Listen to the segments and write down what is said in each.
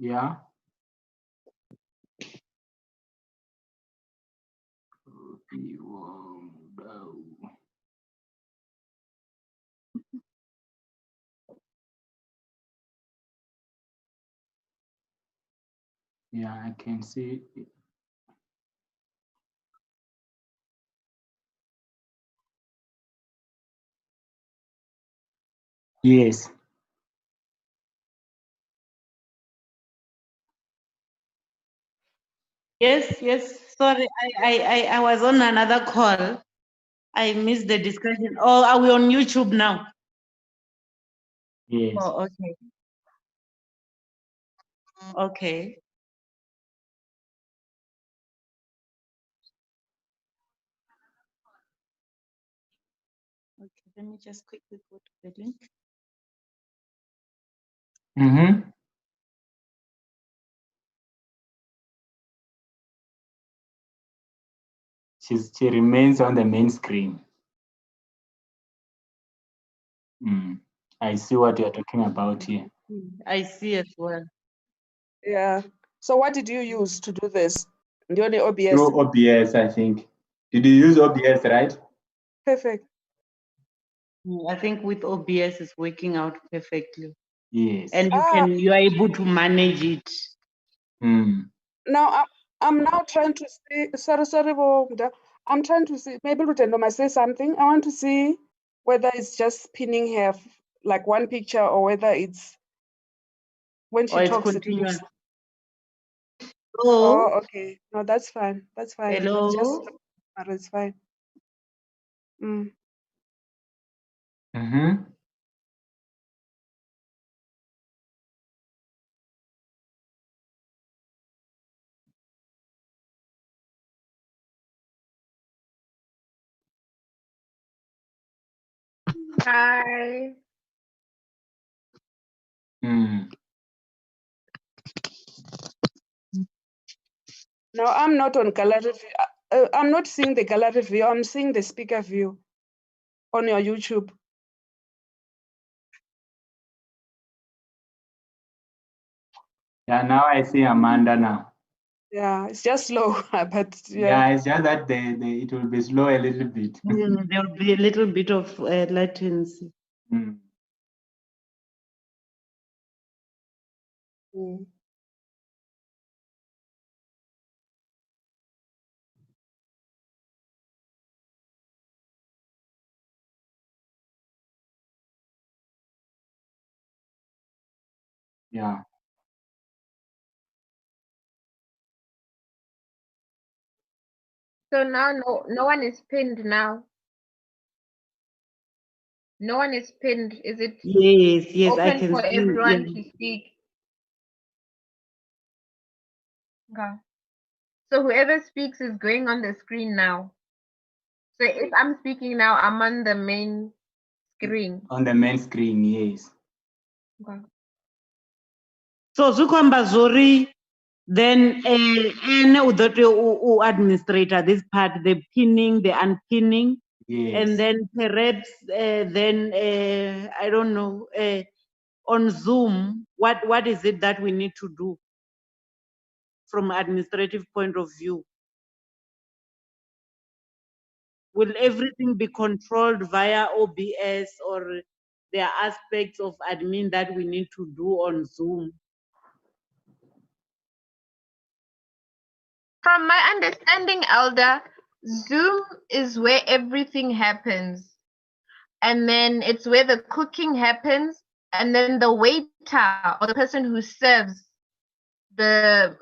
Yeah. Yeah, I can see it. Yes. Yes, yes. Sorry, I was on another call. I missed the discussion. Oh, are we on YouTube now? Yes. Oh, okay. Okay. Okay, let me just quickly go to the link. Mm-hmm. She remains on the main screen. I see what you're talking about here. I see as well. Yeah. So what did you use to do this? The only OBS. Through OBS, I think. Did you use OBS, right? Perfect. I think with OBS it's working out perfectly. Yes. And you are able to manage it. Now I'm now trying to see. Sorry, Boda. I'm trying to see. Maybe Rutendo might say something. I want to see whether it's just pinning her like one picture or whether it's when she talks. Continuous. Oh, okay. No, that's fine. That's fine. Hello. It's just, it's fine. Mm-hmm. Hi. No, I'm not on gallery view. I'm not seeing the gallery view. I'm seeing the speaker view on your YouTube. Yeah, now I see Amanda now. Yeah, it's just slow, but yeah, it's just that it will be slow a little bit. There will be a little bit of latency. Yeah. So now no one is pinned now. No one is pinned. Is it? Yes, open I can for see, everyone yeah. to speak? Okay. So whoever speaks is going on the screen now. So if I'm speaking now, I'm on the main screen. On the main screen, yes. Okay. So Zukwamba Zori, then administrator this part, the pinning, the unpinning, yes. And then perhaps then I don't know on Zoom, what is it that we need to do from administrative point of view? Will everything be controlled via OBS, or there are aspects of admin that we need to do on Zoom? From my understanding, Elder, Zoom is where everything happens. And then it's where the cooking happens. And then the waiter or the person who serves the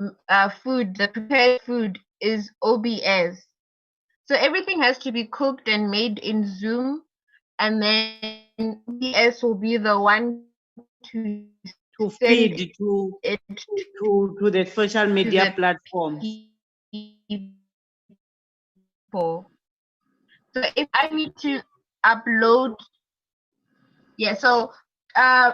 food, the prepared food, is OBS. So everything has to be cooked and made in Zoom. And then OBS will be the one to feed to the social media platforms. People. So if I need to upload, so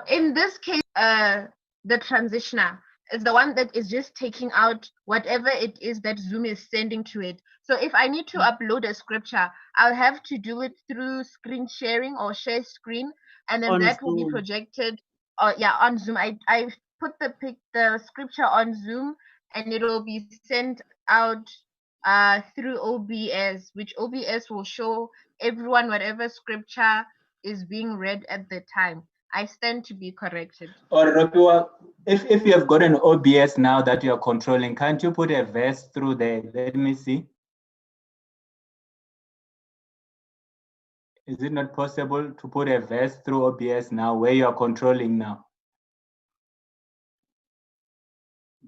in this case, the transitioner is the one that is just taking out whatever it is that Zoom is sending to it. So if I need to upload a scripture, I'll have to do it through screen sharing or share screen, and then On that will be Zoom. projected on Zoom. I put the scripture on Zoom, and it'll be sent out through OBS, which OBS will show everyone whatever scripture is being read at the time. I stand to be corrected. Or Ropiwa, if you have got an OBS now that you are controlling, can't you put a verse through there? Let me see. Is it not possible to put a verse through OBS now where you are controlling now?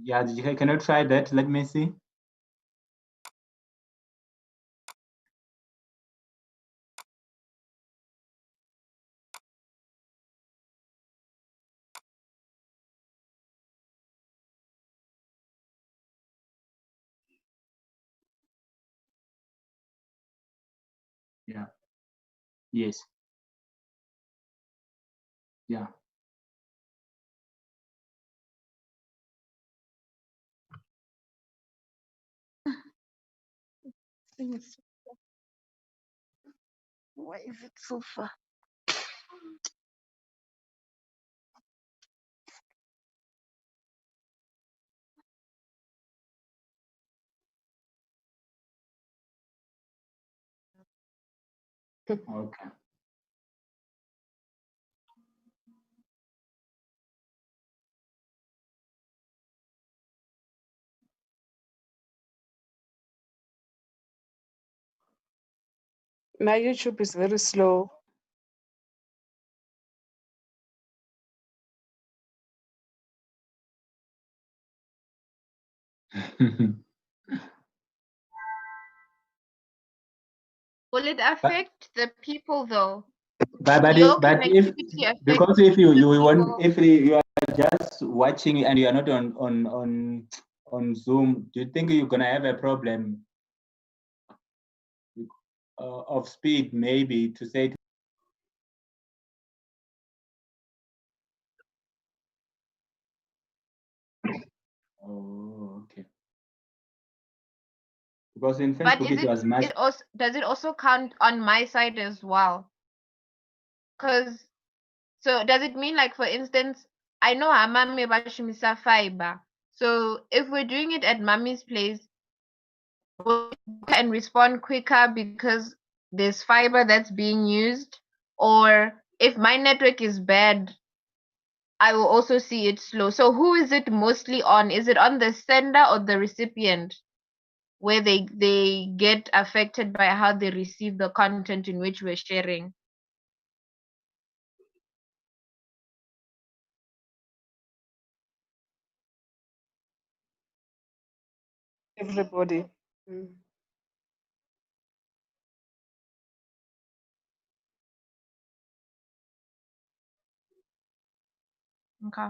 Yeah, can you try that? Let me see. Yeah. Yes. Yeah. Why is it so far? Okay. My YouTube is very slow. Will it affect the people though? But Your if connectivity affects because if you the want, people. if you are just watching and you are not on Zoom, do you think you're gonna have a problem of speed, maybe, to say? Oh, okay. Because in But Facebook is it was much. it also, does it also count on my side as well? Because so does it mean, like, for instance, I know Amami bashimisa fiber. So if we're doing it at Mommy's place, we'll and respond quicker because there's fiber that's being used, or if my network is bad, I will also see it slow. So who is it mostly on? Is it on the sender or the recipient, where they get affected by how they receive the content in which we're sharing? Everybody. Mm. Okay.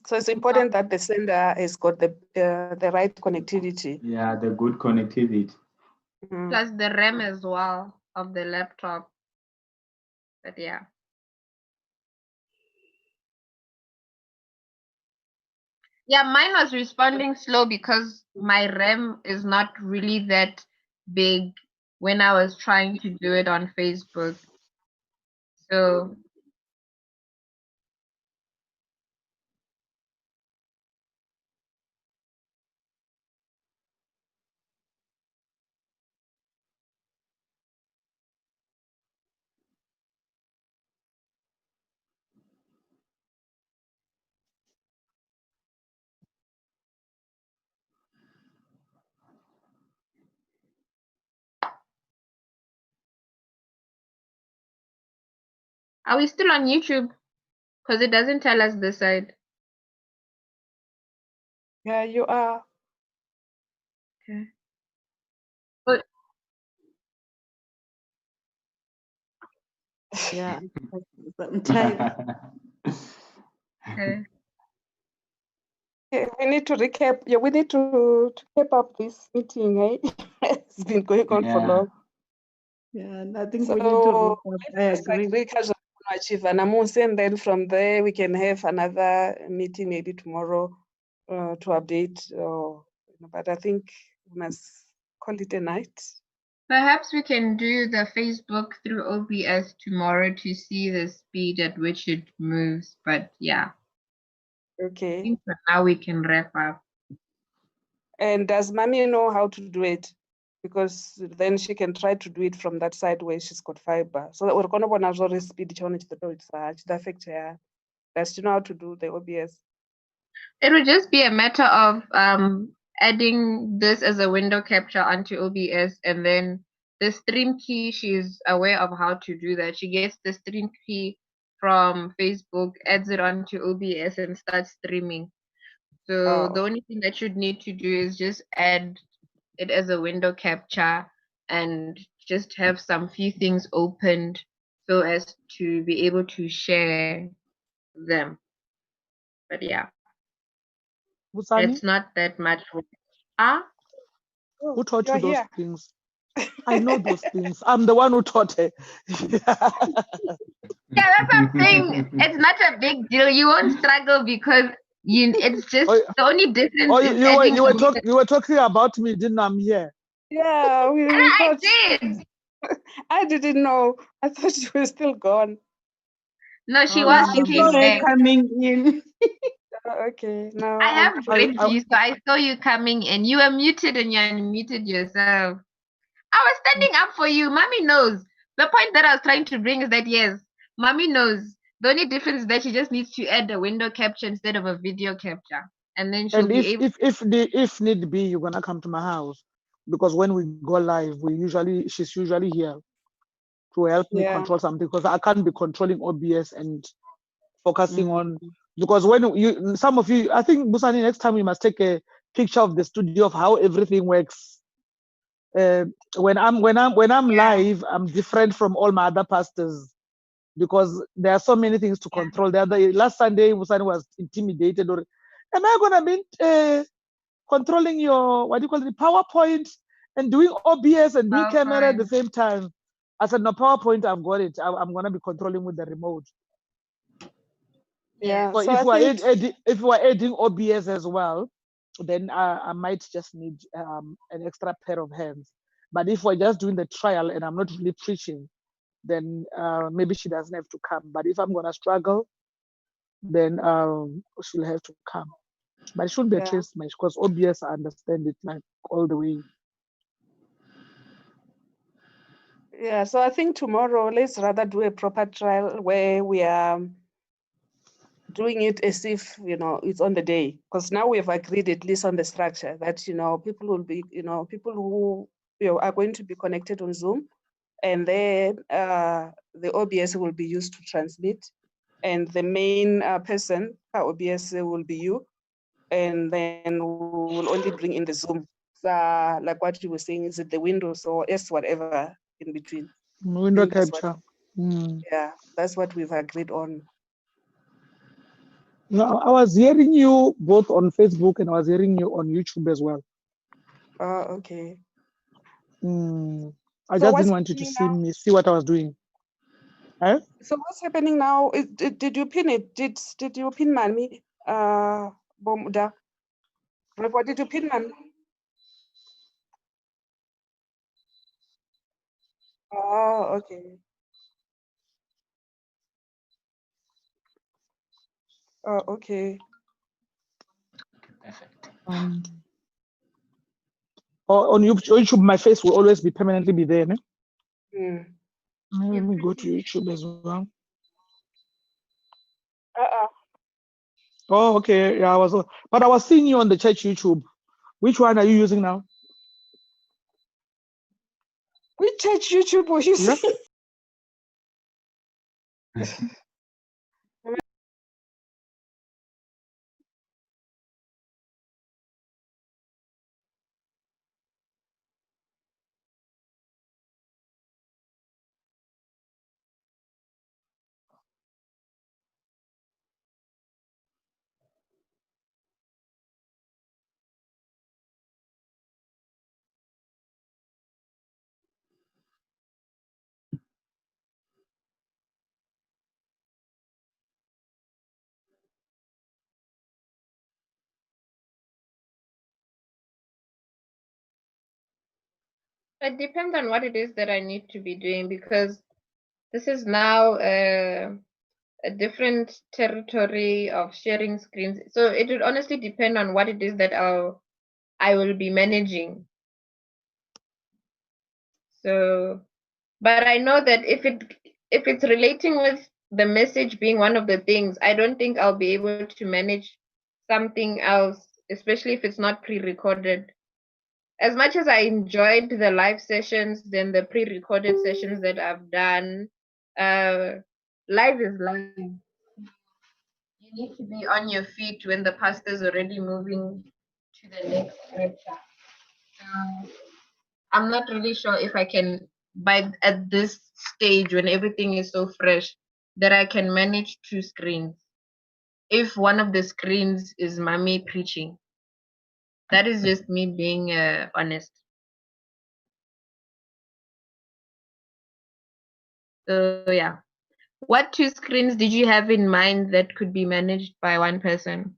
So it's important that the sender has got the right connectivity. Yeah, the good connectivity. Plus the RAM as well of the laptop. But yeah. Yeah, mine was responding slow because my RAM is not really that big when I was trying to do it on Facebook. So are we still on YouTube? Because it doesn't tell us the side. Yeah, you are. Okay. But Yeah, I'm tired. okay. Yeah, we need to recap. Yeah, we need to cap up this meeting. Eh? It's been going on for Yeah. long. Yeah, and I think we need to So recap. I it's like agree. Rika achieve Anamusi, and then from there we can have another meeting maybe tomorrow to update. But I think we must call it a night. Perhaps we can do the Facebook through OBS tomorrow to see the speed at which it moves. But yeah, I Okay. think for now we can wrap up. And does Mommy know how to do it? Because then she can try to do it from that side where she's got fiber. So that we're going to have speed the affect her. Does she know how to do the OBS? It would just be a matter of adding this as a window capture onto OBS, and then the stream key, she's aware of how to do that. She gets the stream key from Facebook, adds it onto OBS, and starts streaming. So the only thing that you'd need to do is just add it as a window capture and just have some few things opened so as to be able to share them. But yeah, Busani, it's not that much work. Ah, who taught You're you those here. things? I know those things. I'm the one who taught her. yeah, that's what I'm saying. It's not a big deal. You won't struggle because it's just Oh, the only difference oh, is adding you were talking about me, didn't I'm here? Yeah, we I thought. did. I didn't know. I thought you were still gone. No, she Oh, was. no, She I no, saw came no. her back. coming in. Okay, now I have I, briefed I, you, so I saw you coming in. You were muted and you unmuted yourself. I was standing up for you. Mommy knows. The point that I was trying to bring is that yes, Mommy knows. The only difference is that she just needs to add a window capture instead of a video capture, and then she'll and be able. if need be, you're gonna come to my house, because when we go live, she's usually here to help me Yeah. control something, because I can't be controlling OBS and focusing on, Mm. because when some of you, I think Busani, next time we must take a picture of the studio of how everything works. When I'm Yeah. live, I'm different from all my other pastors, because there are so many things to Yeah. control. Last Sunday, Busani was intimidated, or am I gonna be controlling your, what do you call it, PowerPoint, and doing OBS and doing camera at the PowerPoint. same time? I said, no, PowerPoint, I've got it. I'm gonna be controlling with the remote. Yeah. So So if I think if we're adding OBS as well, then I might just need an extra pair of hands. But if we're just doing the trial and I'm not really preaching, then maybe she doesn't have to come. But if I'm gonna struggle, then she'll have to come. But it shouldn't be a yeah. chase match, because OBS, I understand it like all the way. Yeah. So I think tomorrow let's rather do a proper trial where we are doing it as if it's on the day, because now we have agreed at least on the structure that people will be people who are going to be connected on Zoom, and then the OBS will be used to transmit, and the main person OBS will be you, and then we will only bring in the Zoom. Like what you were saying, is it the Windows or S whatever in between? Window That's what, capture. yeah, that's what we've agreed on. No, I was hearing you both on Facebook and I was hearing you on YouTube as well. Okay. I So just what's didn't want you to happening now? see what I was doing. Eh? So what's happening now? Did you pin it? Did you pin Mami? Bomuda. What did you pin Mami? Oh, okay. Oh, okay. Perfect. On YouTube, my face will always be permanently be there. Ne? Hmm. Let me go to YouTube as well. Oh, okay. Yeah, but I was seeing you on the church YouTube. Which one are you using now? Which church YouTube was you Yeah. see? It depends on what it is that I need to be doing, because this is now a different territory of sharing screens. So it would honestly depend on what it is that I will be managing. So, but I know that if it's relating with the message being one of the things, I don't think I'll be able to manage something else, especially if it's not pre-recorded. As much as I enjoyed the live sessions, then the pre-recorded sessions that I've done, live is live. You need to be on your feet when the pastor's already moving to the next scripture. I'm not really sure if I can, at this stage when everything is so fresh, that I can manage 2 screens. If one of the screens is mommy preaching, that is just me being honest. So yeah, what 2 screens did you have in mind that could be managed by one person?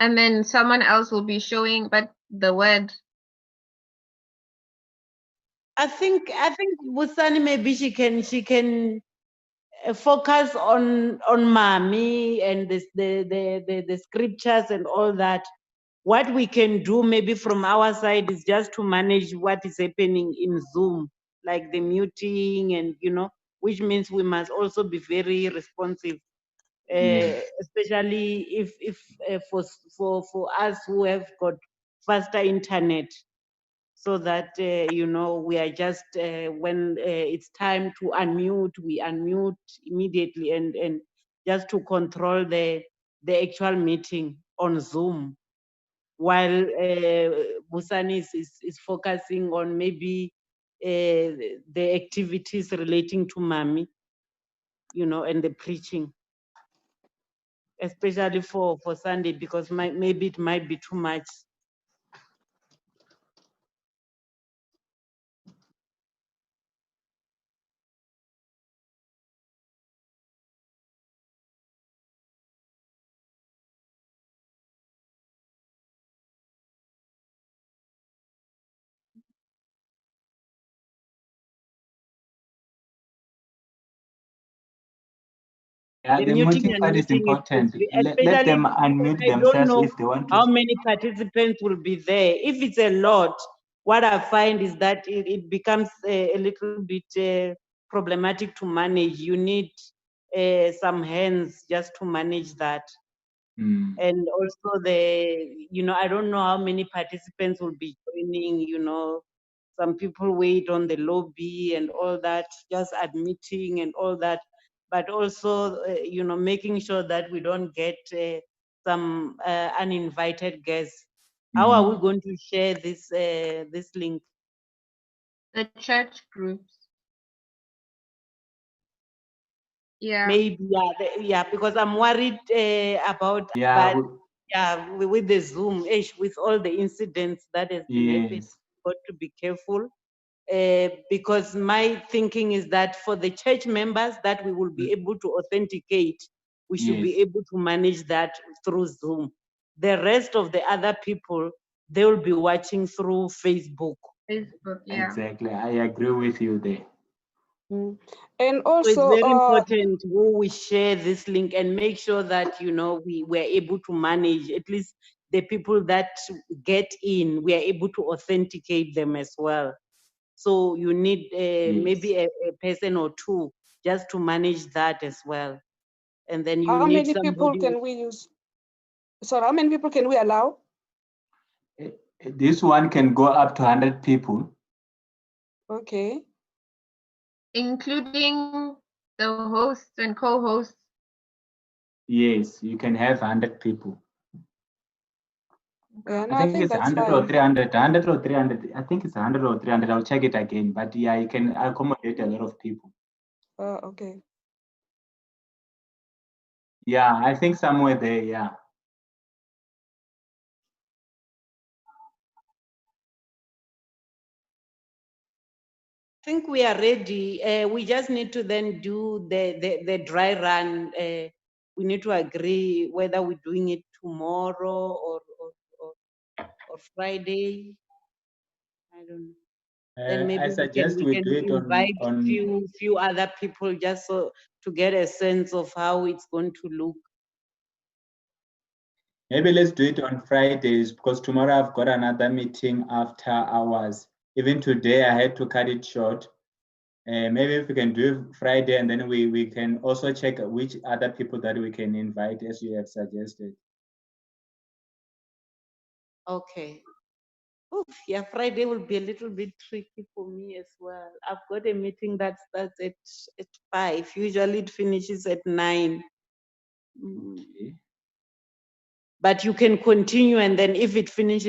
And then someone else will be showing, but the word. I think Busani, maybe she can focus on mommy and the scriptures and all that. What we can do maybe from our side is just to manage what is happening in Zoom, like the muting and which means we must also be very responsive, Yes. especially if for us who have got faster internet, so that we are just when it's time to unmute, we unmute immediately and just to control the actual meeting on Zoom, while Busani is focusing on maybe the activities relating to Mami, and the preaching, especially for Sunday, because maybe it might be too much. Yeah, The the muting muting and part is muting important. Let especially them because unmute I don't themselves know if they want how to. many participants will be there. If it's a lot, what I find is that it becomes a little bit problematic to manage. You need some hands just to manage that. Mm. And also I don't know how many participants will be joining, some people wait on the lobby and all that, just admitting and all that, but also making sure that we don't get some uninvited guests. How are we going to share this link? The church groups. Yeah. Maybe, yeah, because I'm worried about Yeah. but yeah, with the Zoom, with all the incidents that has been happening, Yes. got to be careful. Because my thinking is that for the church members that we will be able to authenticate, we should be Yes. able to manage that through Zoom. The rest of the other people, they will be watching through Facebook. Facebook, yeah. Exactly. I agree with you there. And So it's also, very important who we share this link and make sure that we were able to manage at least the people that get in. We are able to authenticate them as well. So you need maybe a person or two just to manage that as well, and then you how need many people somebody. can we use? Sorry, how many people can we allow? This one can go up to 100 people. Okay. Including the hosts and co-hosts. Yes, you can have 100 people. Yeah, no, I think it's that's 100 fine. or 300, 100 or 300. I think it's 100 or 300. I'll check it again. But yeah, you can accommodate a lot of people. Okay. Yeah, I think somewhere there, yeah. I think we are ready. We just need to then do the dry run. We need to agree whether we're doing it tomorrow or Friday. I don't know. Then maybe I suggest we do it invite on few other people just so to get a sense of how it's going to look. maybe let's do it on Fridays, because tomorrow I've got another meeting after hours. Even today I had to cut it short. Maybe if we can do Friday, and then we can also check which other people that we can invite, as you have suggested. Okay. Oof, yeah, Friday will be a little bit tricky for me as well. I've got a meeting that starts at 5. Usually it finishes at 9. Okay. But you can continue, and then if it finishes